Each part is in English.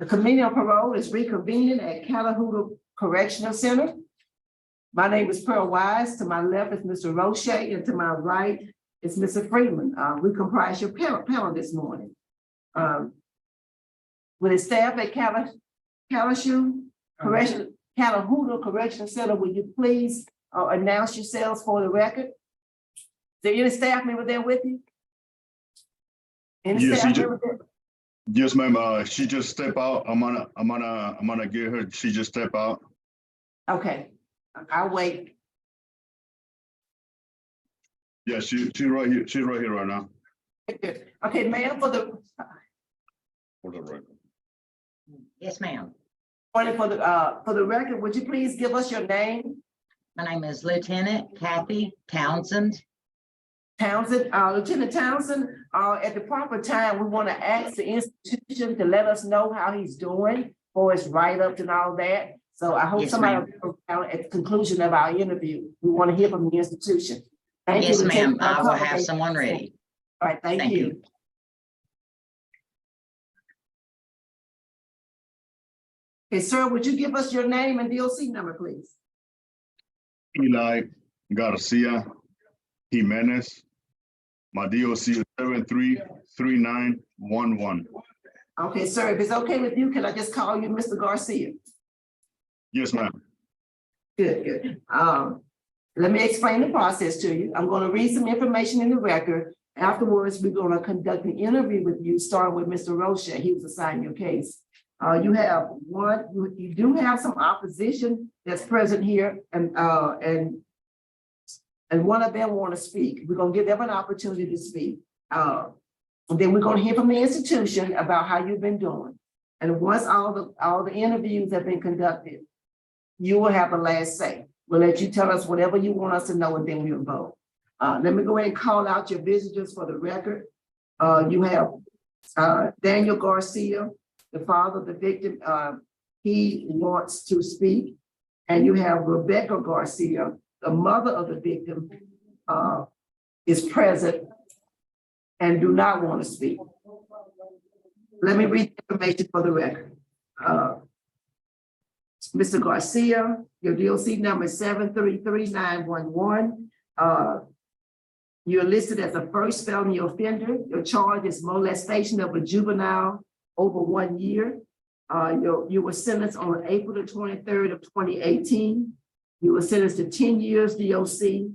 The Committee on Parole is reconvening at Catahoula Correctional Center. My name is Pearl Wise. To my left is Mr. Roche, and to my right is Mr. Freeman. We comprise your panel this morning. With the staff at Catahoula Correctional Center, will you please announce yourselves for the record? Is there any staff member there with you? Any Yes, staff member there? Yes, ma'am. She just stepped out. I'm gonna get her. She just stepped out. Okay, I'll wait. Yeah, she's right here. She's right here right now. Okay, ma'am, for the Yes, ma'am. for the record, would you please give us your name? My name is Lieutenant Kathy Townsend. Townsend, Lieutenant Townsend, at the proper time, we want to ask the institution to let us know how he's doing for his write-ups and all that. So I hope Yes, somebody will come out at the conclusion of our interview. We want to hear from the institution. Thank you, Yes, ma'am. Lieutenant. I will have someone ready. All right, thank you. Okay, sir, would you give us your name and DOC number, please? Eli Garcia Jiminez. My DOC is 733911. Okay, sir, if it's okay with you, can I just call you Mr. Garcia? Yes, ma'am. Good, good. Let me explain the process to you. I'm going to read some information in the record. Afterwards, we're going to conduct an interview with you, starting with Mr. Roche. He was assigned your case. You do have some opposition that's present here, and one of them want to speak. We're going to give them an opportunity to speak. And then we're going to hear from the institution about how you've been doing. And once all the interviews have been conducted, you will have the last say. We'll let you tell us whatever you want us to know, and then we'll vote. Let me go ahead and call out your visitors for the record. You have Daniel Garcia, the father of the victim. He wants to speak. And you have Rebecca Garcia, the mother of the victim, is present and do not want to speak. Let me read the information for the record. Mr. Garcia, your DOC number is 733911. You're listed as a first felony offender. Your charge is molestation of a juvenile over 1 year. You were sentenced on April the 23rd of 2018. You were sentenced to 10 years DOC,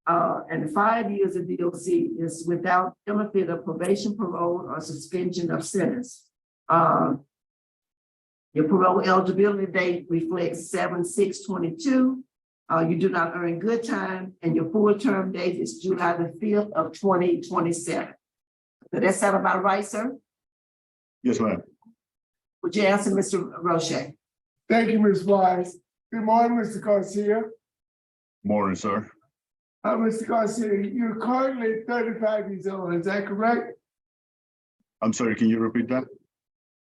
and 5 years of DOC is without benefit of probation, parole, or suspension of sentence. Your parole eligibility date reflects 7/6/22. You do not earn good time, and your full term date is July the 5th of 2027. Does that sound about right, sir? Yes, ma'am. Would you answer, Mr. Roche? Thank you, Ms. Wise. Good morning, Mr. Garcia. Morning, sir. Mr. Garcia, you're currently 35 years old, is that correct? I'm sorry, can you repeat that?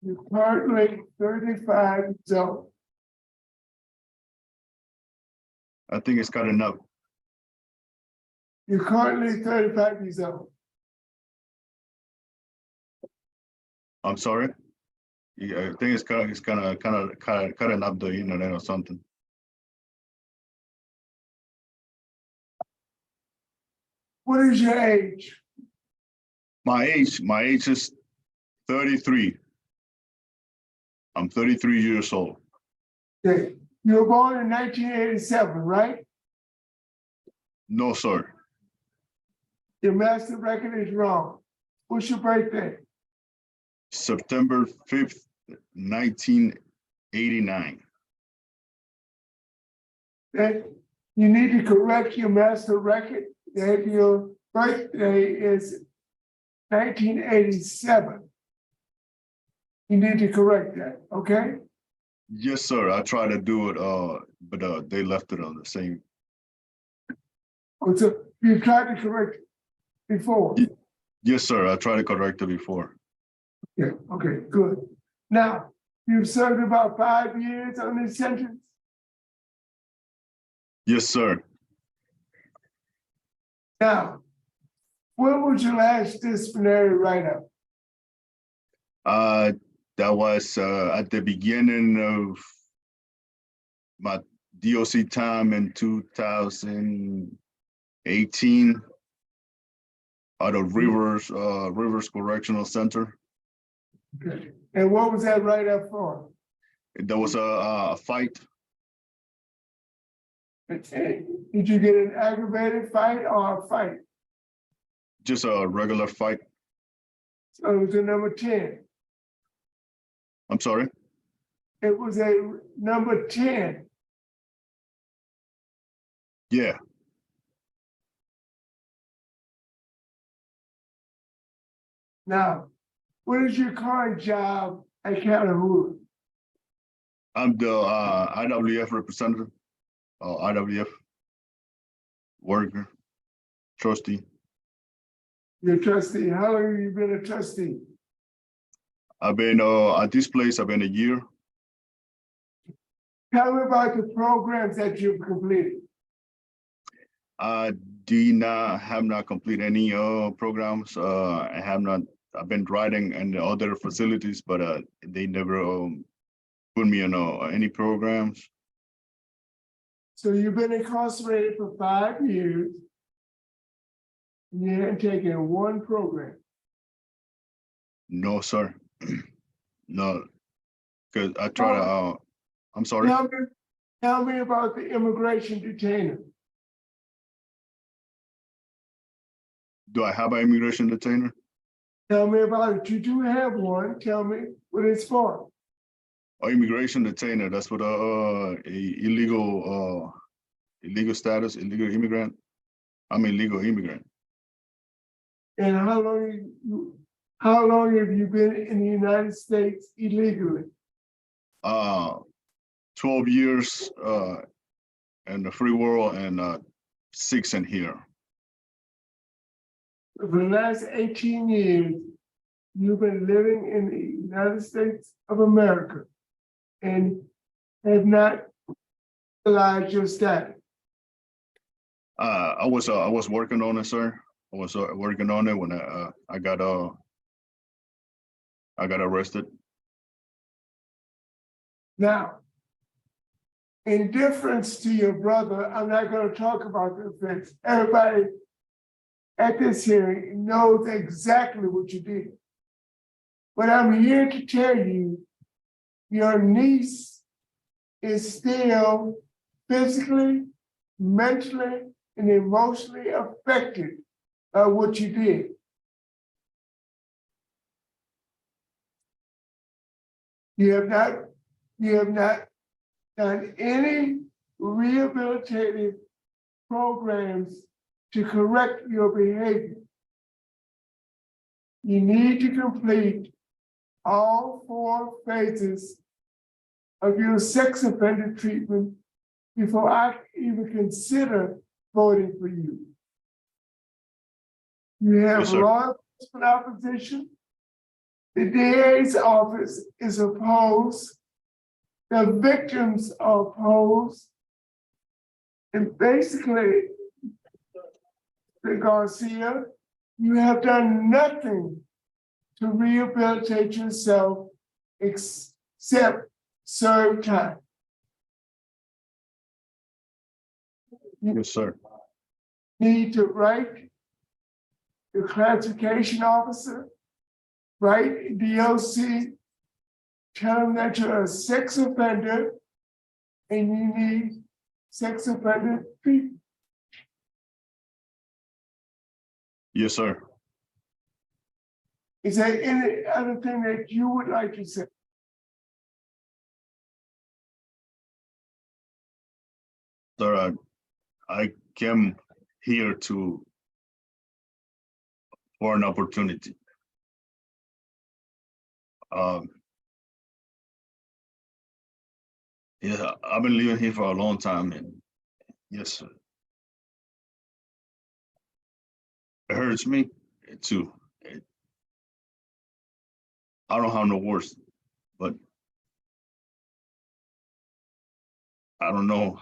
You're currently 35 years old. I think it's got enough. You're currently 35 years old. I'm sorry. Yeah, I think it's kind of cutting up the internet or something. What is your age? My age is 33. I'm 33 years old. Okay. You were born in 1987, right? No, sir. Your master record is wrong. What's your birthday? September 5th, 1989. Okay. You need to correct your master record that your birthday is 1987. You need to correct that, okay? Yes, sir. I tried to do it, but they left it on the same. Oh, so you tried to correct it before? Yes, sir. I tried to correct it before. Yeah, okay, good. Now, you've served about 5 years on this sentence? Yes, sir. Now, when was your last disciplinary write-up? That was at the beginning of my DOC time in 2018 out of Rivers Correctional Center. Okay. And what was that write-up for? There was a fight. Did you get an aggravated fight or a fight? Just a regular fight. So it was a number 10. I'm sorry. It was a number 10. Yeah. Now, what is your current job at Catahoula? I'm the IWF representative, IWF worker, trustee. You're a trustee. How long have you been a trustee? I've been at this place, I've been a year. Tell me about the programs that you've completed. I have not completed any programs. I've been writing in the other facilities, but they never put me in any programs. So you've been incarcerated for 5 years. And you haven't taken one program. No, sir. No, because I try to, I'm sorry. Tell me about the immigration detainer. Do I have an immigration detainer? Tell me about it. You do have one. Tell me what it's for. Immigration detainer, that's what illegal status, illegal immigrant. I'm an illegal immigrant. And how long have you been in the United States illegally? 12 years in the free world and 6 in here. For the last 18 years, you've been living in the United States of America and have not realized your status. I was working on it, sir. I was working on it when I got arrested. Now, in difference to your brother, I'm not going to talk about the offense. Everybody at this hearing knows exactly what you did. But I'm here to tell you, your niece is still physically, mentally, and emotionally affected by what you did. You have not done any rehabilitative programs to correct your behavior. You need to complete all 4 phases of your sex offender treatment before I even consider voting for you. You have Yes, sir. law enforcement opposition. The DA's office is opposed. The victims are opposed. And basically, Garcia, you have done nothing to rehabilitate yourself except serve time. Yes, sir. Need to write the classification officer, write DOC, tell them that you're a sex offender and you need sex offender treatment. Yes, sir. Is there any other thing that you would like to say? Sir, I came here for an opportunity. Yeah, I've been living here for a long time, and yes, sir. It hurts me too. I don't have no words, but I don't know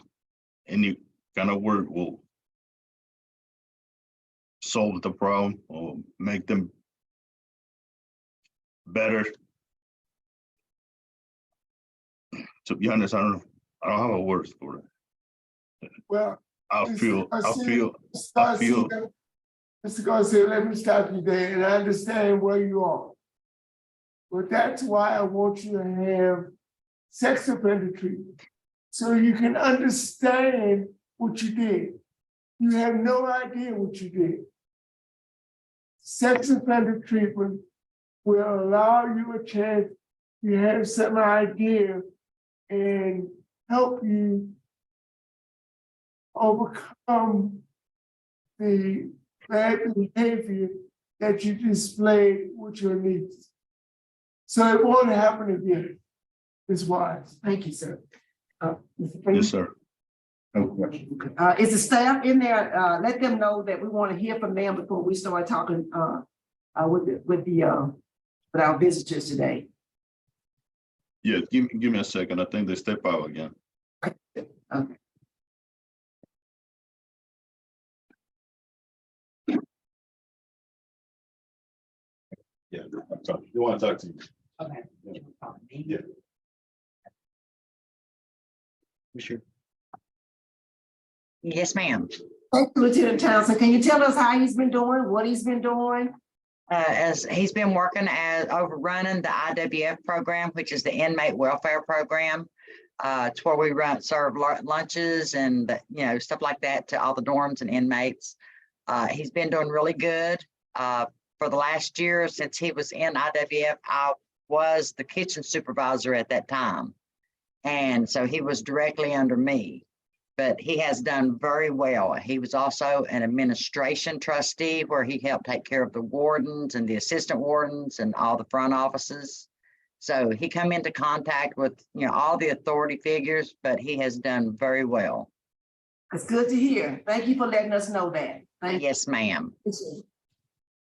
any kind of word will solve the problem or make them better. To be honest, I don't have a word for it. Well, I feel, Mr. Garcia, let me stop you there, and I understand where you are. But that's why I want you to have sex offender treatment, so you can understand what you did. You have no idea what you did. Sex offender treatment will allow you a chance, you have some idea, and help you overcome the bad behavior that you displayed with your niece. So it won't happen again, Ms. Wise. Thank you, sir. Mr. Freeman? Yes, sir. No question. Is the staff in there? Let them know that we want to hear from them before we start talking with our visitors today. Yeah, give me a second. I think they step out again. Okay. Yeah, they want to talk to you. Okay. Yeah. You sure? Yes, ma'am. Thank you, Lieutenant Townsend. Can you tell us how he's been doing, what he's been doing? As he's been working as overrunning the IWF program, which is the inmate welfare program. It's where we serve lunches and stuff like that to all the dorms and inmates. He's been doing really good. For the last year since he was in IWF, I was the kitchen supervisor at that time. And so he was directly under me, but he has done very well. He was also an administration trustee where he helped take care of the wardens and the assistant wardens and all the front offices. So he come into contact with, all the authority figures, but he has done very well. It's good to hear. Thank you for letting us know that. Thank you. Yes, ma'am.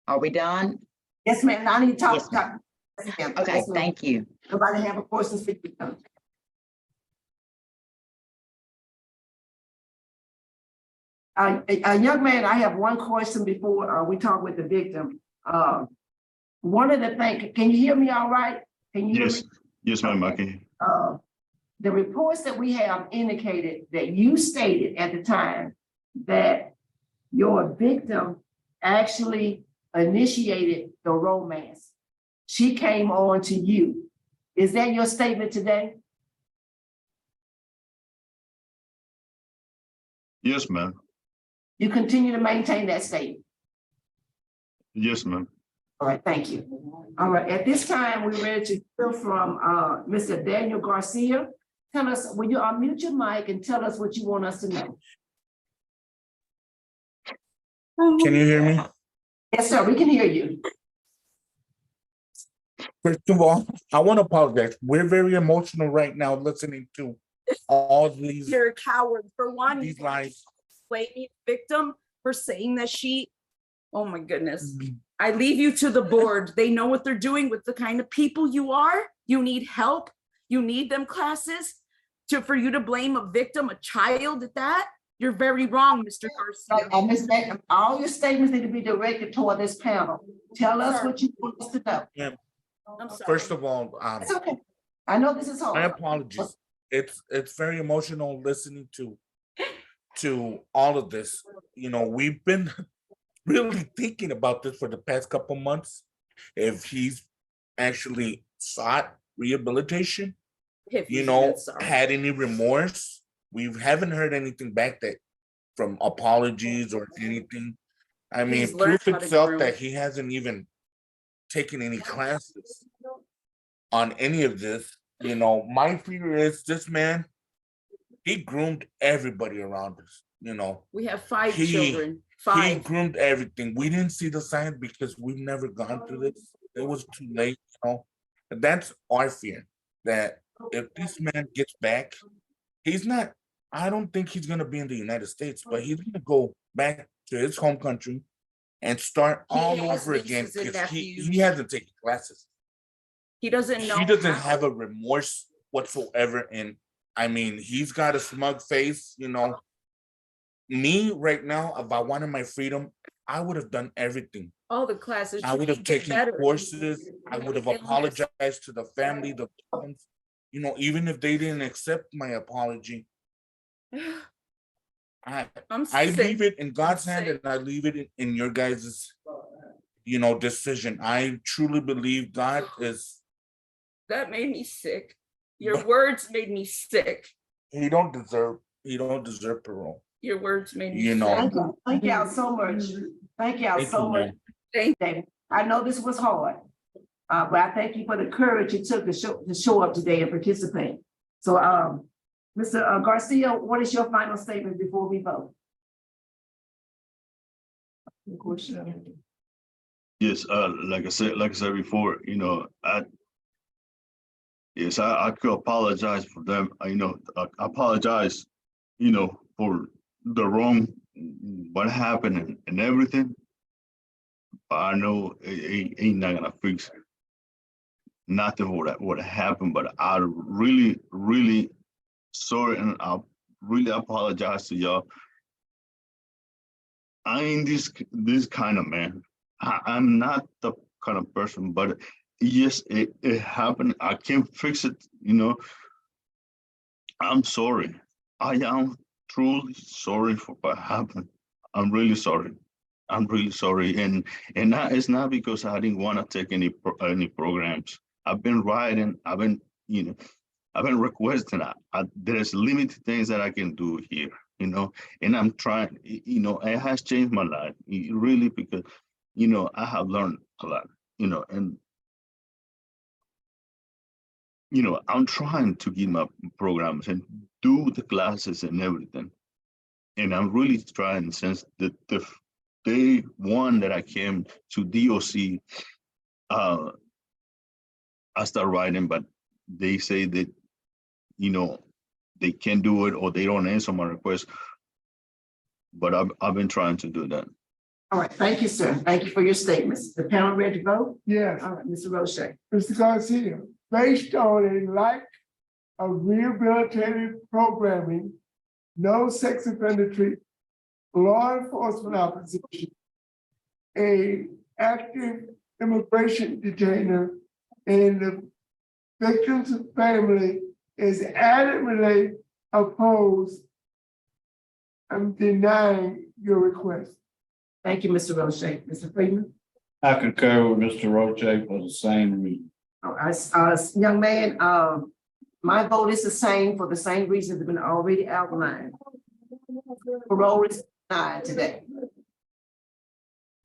Are we done? Yes, ma'am. I need to talk. Yes, ma'am. Okay, Yes, ma'am. thank you. Nobody have a questions for you? A young man, I have one question before we talk with the victim. One of the things, can you hear me all right? Can you hear me? Yes, ma'am, I can. The reports that we have indicated that you stated at the time that your victim actually initiated the romance. She came on to you. Is that your statement today? Yes, ma'am. You continue to maintain that statement? Yes, ma'am. All right, thank you. All right, at this time, we're ready to hear from Mr. Daniel Garcia. Tell us, will you unmute your mic and tell us what you want us to know? Can you hear me? Yes, sir, we can hear you. First of all, I want to apologize. We're very emotional right now listening to all these. You're a coward. For one, These lies. blaming victim for saying that she, oh my goodness. I leave you to the board. They know what they're doing with the kind of people you are. You need help. You need them classes for you to blame a victim, a child at that. You're very wrong, Mr. Garcia. All your statements need to be directed toward this panel. Tell us Sir. what you want us to know. Yeah. I'm sorry. First of all, It's okay. I know this is my hard. apologies. It's very emotional listening to all of this. We've been really thinking about this for the past couple months. If he's actually sought rehabilitation, If you said sorry. had any remorse. We haven't heard anything back from apologies or anything. I mean, He's learned proof how to itself groom. that he hasn't even taken any classes on any of this. My fear is this man, he groomed everybody around us. We have 5 He- children. He 5. groomed everything. We didn't see the signs because we've never gone through this. It was too late, And that's our fear, that if this man gets back, I don't think he's gonna be in the United States, but he's gonna go back to his home country and start He all has over again nieces and because he nephews. hasn't taken classes. He doesn't know. He doesn't how. have a remorse whatsoever. And I mean, he's got a smug face, Me right now, if I wanted my freedom, I would have done everything. All the classes. I would have should get taken better. courses. I would have apologized to the family, the victims. you know, even if they didn't accept my apology, I I'm leave sick. it in God's hand, sick. and I leave it in your guys', you know, decision. I truly believe God is. That made me sick. Your words made me sick. He don't deserve parole. Your words made me You sick. know. Thank y'all so much. Thank y'all Thank so you, much. man. Thank you. I know this was hard. But I thank you for the courage you took to show up today and participate. So, Mr. Garcia, what is your final statement before we vote? Yes, like I said before, you know, I could apologize for them. You know, I apologize, you know, for the wrong, what happened and everything. But I know it ain't not gonna fix nothing what happened. But I really, really sorry, and I really apologize to y'all. I ain't this kind of man. I'm not the kind of person, but yes, it happened. I can't fix it, you know. I'm sorry. I am truly sorry for what happened. I'm really sorry. I'm really sorry. And that is not because I didn't want to take any programs. I've been writing, I've been requesting. There's limited things that I can do here, you know, and I'm trying, you know, it has changed my life, really, because, you know, I have learned a lot, you know, and, you know, I'm trying to get my programs and do the classes and everything. And I'm really trying since the day one that I came to DOC, I start writing, but they say that, you know, they can't do it or they don't answer my request. But I've been trying to do that. All right, thank you, sir. Thank you for your statements. The panel ready to vote? Yes, All right, Mr. Roche. Mr. Garcia, based on a lack of rehabilitative programming, no sex offender treatment, law enforcement opposition, a active immigration detainer, and the victim's family is adamantly opposed. I'm denying your request. Thank you, Mr. Roche. Mr. Freeman? I concur with Mr. Roche for the same reason. All right, young man, my vote is the same for the same reasons that have been already outlined. Parole is denied today.